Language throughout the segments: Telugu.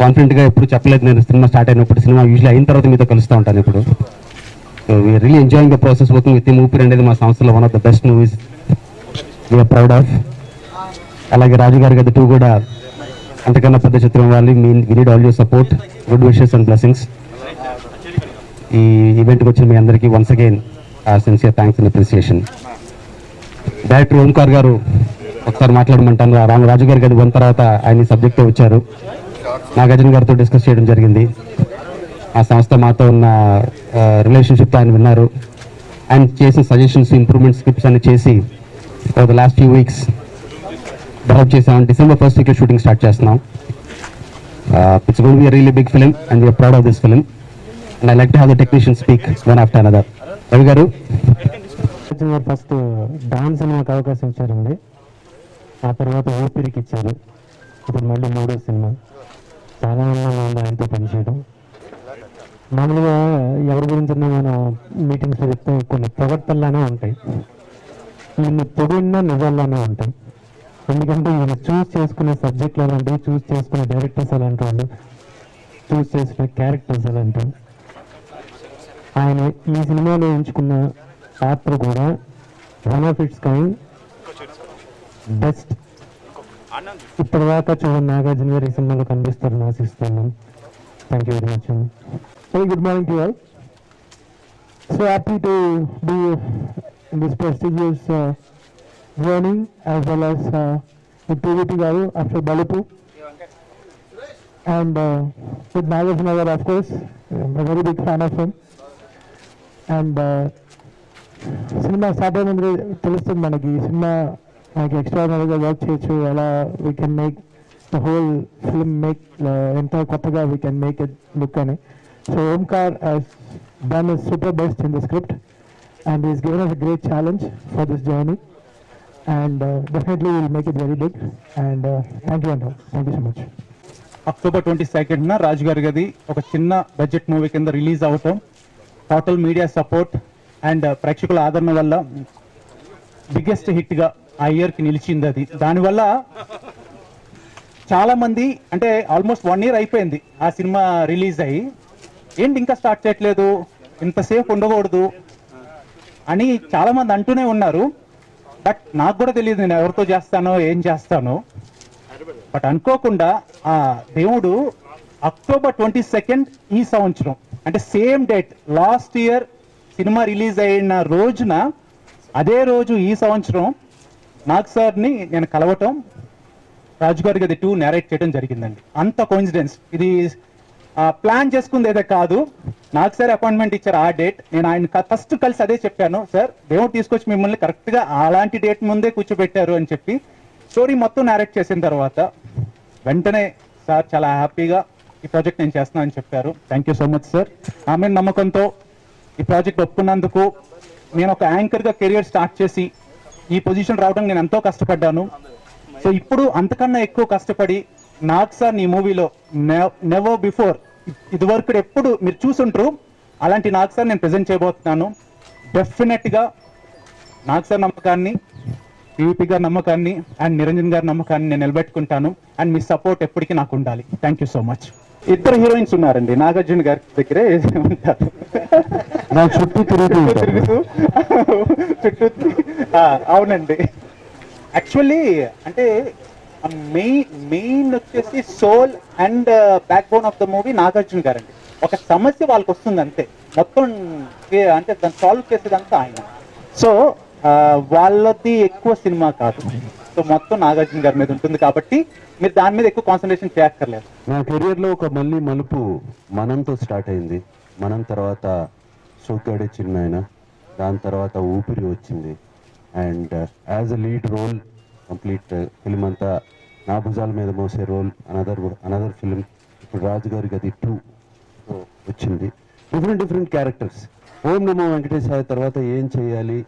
కాన్ఫిడెంట్గా ఎప్పుడు చెప్పలేదు. నేను సినిమా స్టార్ట్ అయినప్పుడు సినిమా యూజువల్లీ అయిన తర్వాత మీతో కలుస్తూ ఉంటాను ఇప్పుడు. So we are really enjoying the process working with Oopiri అనేది మా సంస్థలో one of the best movies we are proud of. అలాగే రాజుగారి గది 2 కూడా అంతకన్నా పెద్ద చిత్రం ఇవ్వాలి. We need all your support, good wishes and blessings. ఈ ఈవెంట్కి వచ్చిన మీ అందరికీ once again sincere thanks and appreciation. Director Ohmkar గారు ఒకసారి మాట్లాడమంటాను. రాజు గారి గది 1 తర్వాత ఆయన సబ్జెక్టే వచ్చారు. నాగార్జున గారితో డిస్కస్ చేయడం జరిగింది. ఆ సంస్థ మాతో ఉన్న రిలేషన్షిప్తో ఆయన విన్నారు. ఆయన చేసిన సజెషన్స్, ఇంప్రూవ్మెంట్ స్క్రిప్ట్స్ అన్ని చేసి for the last few weeks develop చేసాం. December 1st వీక్లో షూటింగ్ స్టార్ట్ చేస్తున్నాం. It's going to be a really big film and we are proud of this film and I like to have the technician speak one after another. Ravi గారు ఫస్ట్ డాన్స్ సినిమాకి అవకాశం ఇచ్చారండి. ఆ తర్వాత ఊపిరికి ఇచ్చారు. ఇప్పుడు మళ్ళీ 3వ సినిమా. చాలా ఆనందంగా ఉంది ఆయనతో పనిచేయడం. మామూలుగా ఎవరి గురించి మనం మీటింగ్స్లో చెప్తే కొన్ని ప్రవర్తనలానే ఉంటాయి, ఈయన పొడిన్నా నిజాల్లోనే ఉంటాయి. ఎందుకంటే ఈయన చూస్ చేసుకునే సబ్జెక్టులు అలాంటివి, చూస్ చేసుకునే డైరెక్టర్స్ అలాంటి వాళ్ళు, చూస్ చేసుకునే క్యారెక్టర్స్ అలాంటివి. ఆయన ఈ సినిమాలో ఎంచుకున్న పాత్ర కూడా one of it's kind, best. ఇప్పటిదాకా చూడండి నాగార్జున గారు ఈ సినిమాలో కనిపిస్తారని ఆశిస్తున్నాను. Thank you very much. Very good morning to you all. So happy to be in this prestigious journey as well as with PVT Garu after Balupu and with Nagarjuna Garu, of course. I'm a very big fan of him. And cinema started ముందు తెలుస్తుంది మనకి సినిమా మనకి ఎక్స్ట్రాడినరీగా వర్క్ చేయొచ్చు, అలా we can make the whole film make ఎంత కొత్తగా we can make it look అని. So Omkar has done his super best in the script and he's given us a great challenge for this journey and definitely we'll make it very big and thank you and all. Thank you so much. October 22nd రాజు గారి గది ఒక చిన్న బడ్జెట్ మూవీ కింద రిలీజ్ అవటం, టోటల్ మీడియా సపోర్ట్ అండ్ ప్రేక్షకుల ఆదరణ వల్ల బిగ్గెస్ట్ హిట్గా ఆ ఇయర్కి నిలిచింది. అది దానివల్ల చాలామంది అంటే ఆల్మోస్ట్ 1 year అయిపోయింది ఆ సినిమా రిలీజ్ అయ్యి, ఏంటి ఇంకా స్టార్ట్ చేయట్లేదు, ఇంతసేపు ఉండకూడదు అని చాలామంది అంటూనే ఉన్నారు. బట్ నాకు కూడా తెలియదు నేను ఎవరితో చేస్తానో ఏం చేస్తానో. బట్ అనుకోకుండా ఆ దేవుడు October 22nd ఈ సంవత్సరం అంటే same date last year cinema release అయిన రోజున అదే రోజు ఈ సంవత్సరం నాగ్ సార్ని నేను కలవటం, రాజుగారి గది 2 నేరేట్ చేయడం జరిగిందండి. అంత కోఇన్సిడెన్స్, ఇది ప్లాన్ చేసుకుంది ఏదో కాదు. నాకు సార్ అపాయింట్మెంట్ ఇచ్చారు ఆ డేట్. నేను ఆయన ఫస్ట్ కలిసి అదే చెప్పాను, సార్ దేవుడు తీసుకొచ్చి మిమ్మల్ని కరెక్ట్గా అలాంటి డేట్ ముందే కూర్చోబెట్టారు అని చెప్పి స్టోరీ మొత్తం నేరేట్ చేసిన తర్వాత వెంటనే సార్ చాలా హ్యాపీగా ఈ ప్రాజెక్ట్ నేను చేస్తున్నాను అని చెప్పారు. Thank you so much sir. ఆమె నమ్మకంతో ఈ ప్రాజెక్ట్ ఒప్పుకున్నందుకు. నేను ఒక యాంకర్గా కెరియర్ స్టార్ట్ చేసి ఈ పొజిషన్ రావడానికి నేను ఎంతో కష్టపడ్డాను. సో ఇప్పుడు అంతకన్నా ఎక్కువ కష్టపడి నాగ్ సార్ ఈ మూవీలో నెవర్ బిఫోర్ ఇదివరకు ఎప్పుడు మీరు చూసుంటారు అలాంటి నాగ్ సార్ నేను ప్రజెంట్ చేయబోతున్నాను. డెఫినెట్గా నాగ్ సార్ నమ్మకాన్ని, పీవీపీ గారి నమ్మకాన్ని అండ్ నిరంజన్ గారి నమ్మకాన్ని నేను నిలబెట్టుకుంటాను. అండ్ మీ సపోర్ట్ ఎప్పటికీ నాకు ఉండాలి. Thank you so much. 2 heroines ఉన్నారండి నాగార్జున గారి దగ్గరే ఉంటారు. చుట్టూ తిరుగుతూ అవునండి. యాక్చువల్లీ అంటే మెయిన్ వచ్చేసి soul and backbone of the movie Nagarjuna గారు అండి. ఒక సమస్య వాళ్ళకి వస్తుంది అంతే, మొత్తం అంటే దాన్ని సాల్వ్ చేసేదంతా ఆయన. సో వాళ్ళది ఎక్కువ సినిమా కాదు, సో మొత్తం నాగార్జున గారి మీద ఉంటుంది కాబట్టి మీరు దాని మీద ఎక్కువ కాన్సన్ట్రేషన్ చేయక్కర్లేదు. నా కెరియర్లో ఒక మళ్ళీ మలుపు మనంతో స్టార్ట్ అయింది. మనం తర్వాత సోగ్గాడే చిన్నాయన, దాని తర్వాత ఊపిరి వచ్చింది. And as a lead role complete film అంతా నా భుజాల మీద మోసే రోల్, అనదర్ ఫిలిం. ఇప్పుడు రాజుగారి గది 2 వచ్చింది. Different characters. ఓం నమో వెంకటేశాయ తర్వాత ఏం చేయాలి,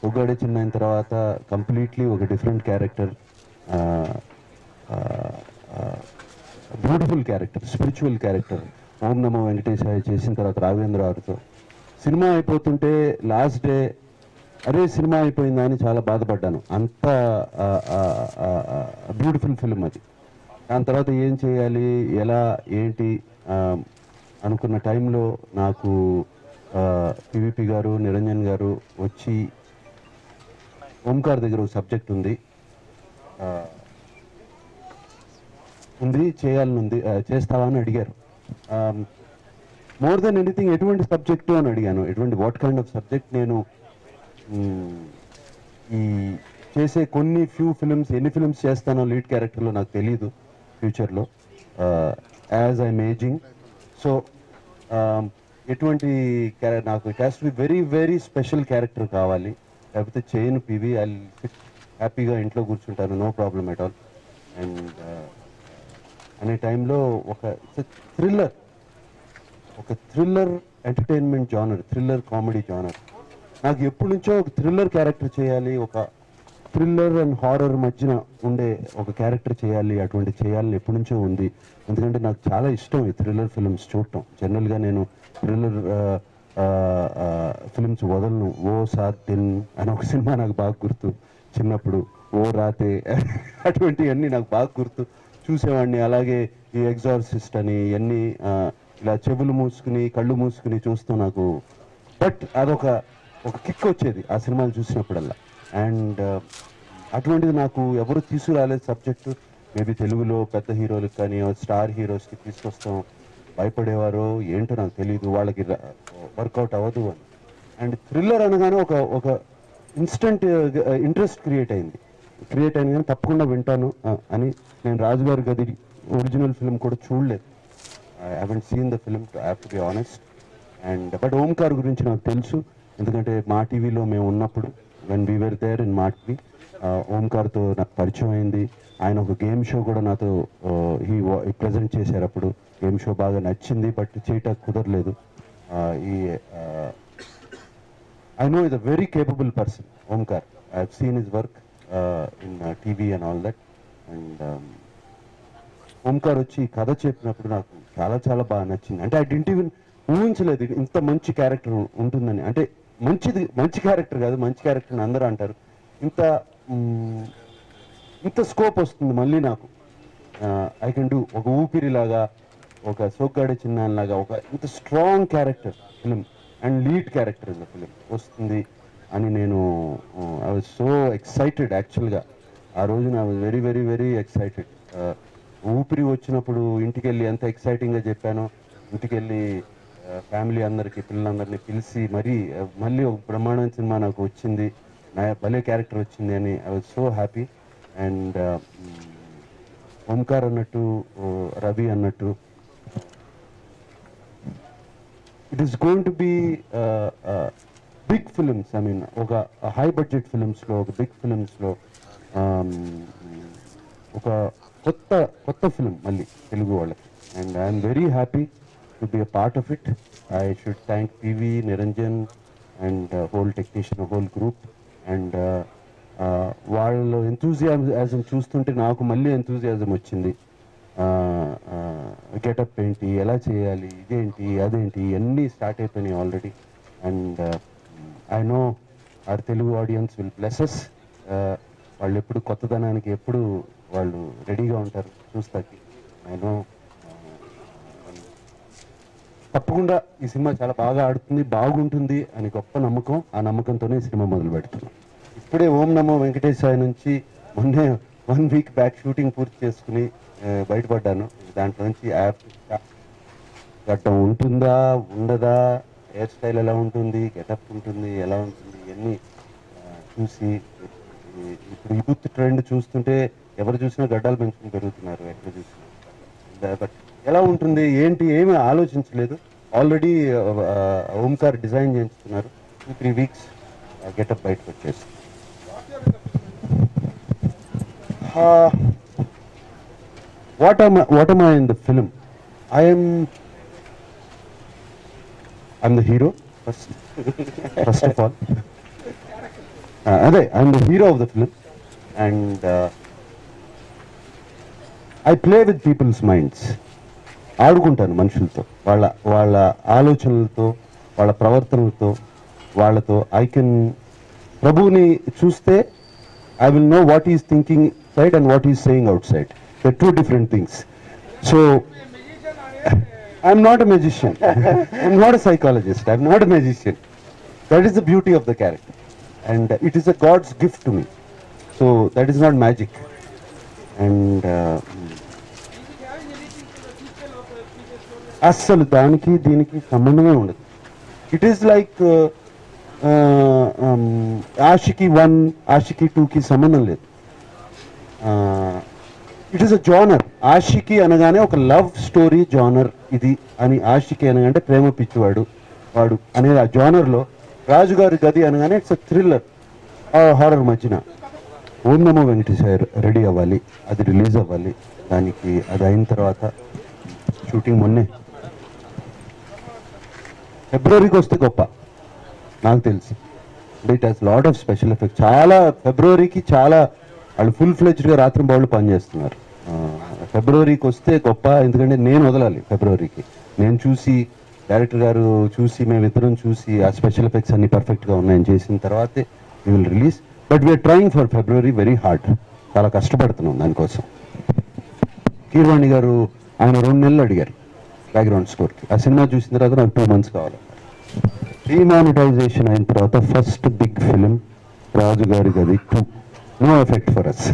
సోగ్గాడే చిన్నాయన తర్వాత కంప్లీట్లీ ఒక different character, beautiful character, spiritual character. Om Namo Venkatesaya చేసిన తర్వాత రాఘవేంద్ర గారితో సినిమా అయిపోతుంటే లాస్ట్ డే అరే సినిమా అయిపోయిందా అని చాలా బాధపడ్డాను. అంత బ్యూటిఫుల్ ఫిల్మ్ అది. దాని తర్వాత ఏం చేయాలి, ఎలా ఏంటి అనుకున్న టైంలో నాకు పివిపి గారు, నిరంజన్ గారు వచ్చి ఓంకార్ దగ్గర ఒక సబ్జెక్ట్ ఉంది చేయాలని ఉంది, చేస్తావా అని అడిగారు. మోర్ దెన్ ఎనీథింగ్ ఎటువంటి సబ్జెక్టు అని అడిగాను. What kind of subject. నేను ఈ చేసే కొన్ని ఫిల్మ్స్, ఎన్ని ఫిల్మ్స్ చేస్తానో లీడ్ క్యారెక్టర్లో నాకు తెలియదు ఫ్యూచర్లో, యాజ్ ఐఎమ్ ఏజింగ్. సో ఎటువంటి నాకు it has to be very very special character కావాలి, లేకపోతే చేయను పివి. ఐ ఫిట్ హ్యాపీగా ఇంట్లో కూర్చుంటాను, no problem at all. And అనే టైంలో ఒక thriller entertainment genre, thriller comedy genre. నాకు ఎప్పటి నుంచో ఒక థ్రిల్లర్ క్యారెక్టర్ చేయాలి, ఒక థ్రిల్లర్ అండ్ హారర్ మధ్యన ఉండే ఒక క్యారెక్టర్ చేయాలి, అటువంటి చేయాలని ఎప్పటి నుంచో ఉంది. ఎందుకంటే నాకు చాలా ఇష్టం ఈ థ్రిల్లర్ ఫిల్మ్స్ చూడటం. జనరల్గా నేను థ్రిల్లర్ ఫిల్మ్స్ వదలను. ఓ సాత్ దిన్ అని ఒక సినిమా నాకు బాగా గుర్తు చిన్నప్పుడు, ఓ రాతే అటువంటివన్నీ నాకు బాగా గుర్తు, చూసేవాడిని. అలాగే ఈ ఎగ్జార్సిస్ట్ అని ఇవన్నీ ఇలా చెవులు మూసుకుని కళ్ళు మూసుకుని చూస్తూ నాకు, బట్ అదొక కిక్ వచ్చేది ఆ సినిమాలు చూసినప్పుడల్లా. అండ్ అటువంటిది నాకు ఎవరు తీసుకురాలేదు సబ్జెక్టు. మేబీ తెలుగులో పెద్ద హీరోలకు కానీ స్టార్ హీరోస్కి తీసుకొస్తాం భయపడేవారో ఏంటో నాకు తెలియదు, వాళ్ళకి వర్కౌట్ అవ్వదు అని. అండ్ థ్రిల్లర్ అనగానే ఒక ఇన్స్టెంట్ ఇంట్రెస్ట్ క్రియేట్ అయింది కానీ తప్పకుండా వింటాను అని. నేను రాజుగారి గది ఒరిజినల్ ఫిల్మ్ కూడా చూడలేదు, I haven't seen the film, I have to be honest. And but Ohmkar గురించి నాకు తెలుసు, ఎందుకంటే మా టీవీలో మేము ఉన్నప్పుడు when we were there in Maa TV, ఓంకార్తో నాకు పరిచయం అయింది. ఆయన ఒక గేమ్ షో కూడా నాతో ప్రజెంట్ చేశారు. అప్పుడు గేమ్ షో బాగా నచ్చింది, బట్ చేయటానికి కుదరలేదు. I know is a very capable person Omkar. I have seen his work in TV and all that. And Omkar వచ్చి కథ చెప్పినప్పుడు నాకు చాలా చాలా బాగా నచ్చింది. అంటే ఐ డింట్ ఈవెన్ ఊహించలేదు ఇంత మంచి క్యారెక్టర్ ఉంటుందని. అంటే మంచి క్యారెక్టర్ కాదు, మంచి క్యారెక్టర్ అని అందరూ అంటారు, ఇంత స్కోప్ వస్తుంది మళ్ళీ నాకు. ఐ కెన్ డూ ఒక ఊపిరిలాగా, ఒక సోగ్గాడే చిన్నాన్లాగా, ఒక ఇంత strong character film and lead character in the film వస్తుంది అని నేను ఐ వాజ్ సో ఎక్సైటెడ్. యాక్చువల్గా ఆ రోజున I was very very very excited. ఊపిరి వచ్చినప్పుడు ఇంటికి వెళ్ళి ఎంత ఎక్సైటింగ్గా చెప్పానో, ఇంటికి వెళ్ళి ఫ్యామిలీ అందరికీ, పిల్లలందరినీ పిలిచి మళ్ళీ ఒక బ్రహ్మాండమైన సినిమా నాకు వచ్చింది, నా భలే క్యారెక్టర్ వచ్చింది అని I was so happy. And Ohmkar అన్నట్టు, రవి అన్నట్టు, it is going to be big films. I mean ఒక హై బడ్జెట్ ఫిలిమ్స్లో, ఒక బిగ్ ఫిలిమ్స్లో ఒక కొత్త ఫిలిం మళ్ళీ తెలుగు వాళ్ళకి. And I'm very happy to be a part of it. I should thank PV, Niranjan and whole technician, whole group. And వాళ్ళ ఎంతూజియాజం చూస్తుంటే నాకు మళ్ళీ ఎంతూజియాజం వచ్చింది. గెటప్ ఏంటి, ఎలా చేయాలి, ఇదేంటి అదేంటి అన్నీ స్టార్ట్ అయిపోయినాయి already. And I know our Telugu audience will blesses. వాళ్ళు ఎప్పుడు కొత్తదనానికి ఎప్పుడు వాళ్ళు రెడీగా ఉంటారు చూస్తాకి. ఐ నో తప్పకుండా ఈ సినిమా చాలా బాగా ఆడుతుంది, బాగుంటుంది అని గొప్ప నమ్మకం. ఆ నమ్మకంతోనే ఈ సినిమా మొదలు పెడుతున్నాం. ఇప్పుడే ఓం నమో వెంకటేశ్వర నుంచి మొన్నే 1 వీక్ బ్యాక్ షూటింగ్ పూర్తి చేసుకుని బయటపడ్డాను. దాంట్లో నుంచి గడ్డం ఉంటుందా ఉండదా, హెయిర్ స్టైల్ ఎలా ఉంటుంది, గెటప్ ఉంటుంది ఎలా ఉంటుంది, ఇవన్నీ చూసి, ఇప్పుడు యూత్ ట్రెండ్ చూస్తుంటే ఎవరు చూసినా గడ్డాలు పెంచుకుని పెరుగుతున్నారు ఎక్కడ చూసినా. బట్ ఎలా ఉంటుంది ఏంటి ఏమీ ఆలోచించలేదు. ఆల్రెడీ ఓంకార్ డిజైన్ చేయించుకున్నారు. 2-3 వీక్స్ గెటప్ బయటకు వచ్చేసి. What am I in the film? I'm the hero first of all. I'm the hero of the film, and I play with people's minds. ఆడుకుంటాను మనుషులతో, వాళ్ళ ఆలోచనలతో, వాళ్ళ ప్రవర్తనలతో, వాళ్ళతో. ప్రభుని చూస్తే I will know what he is thinking inside and what he is saying outside. They're two different things. So I'm not a magician. I'm not a psychologist. I'm not a magician. That is the beauty of the character. And it is a God's gift to me. So that is not magic. And అస్సలు దానికి దీనికి సంబంధమే ఉండదు. It is like Aashiqui 1 Aashiqui 2కి సంబంధం లేదు. It is a genre. Aashiqui అనగానే ఒక లవ్ స్టోరీ జానర్ ఇది అని, ఆషికి అనగానే ప్రేమ పిచ్చివాడు వాడు అనేది ఆ జానర్లో, రాజుగారి గది అనగానే ఇట్స్ అ థ్రిల్లర్ హారర్ మధ్యన. ఓం నమో వెంకటేశ్వర రెడీ అవ్వాలి, అది రిలీజ్ అవ్వాలి. దానికి అది అయిన తర్వాత షూటింగ్ మొన్నే ఫిబ్రవరికి వస్తే గొప్ప నాకు తెలిసి. It has lot of special effect. చాలా ఫిబ్రవరికి చాలా వాళ్ళు ఫుల్ ఫ్లెజ్డ్గా రాత్రి బాళ్ళు పనిచేస్తున్నారు. ఫిబ్రవరికి వస్తే గొప్ప, ఎందుకంటే నేను వదలాలి ఫిబ్రవరికి. నేను చూసి, డైరెక్టర్ గారు చూసి, మేమిద్దరం చూసి ఆ స్పెషల్ ఎఫెక్ట్స్ అన్ని పర్ఫెక్ట్గా ఉన్నాయని చేసిన తర్వాతే we will release. But we are trying for February very hard. చాలా కష్టపడుతున్నాం దానికోసం. కీరవాణి గారు ఆయన 2 నెలలు అడిగారు బ్యాక్గ్రౌండ్ స్కోర్కి. ఆ సినిమా చూసిన తర్వాత నాకు 2 months కావాలి. డిమానిటైజేషన్ అయిన తర్వాత first big film Rajugari Gadhi 2. No effect for us.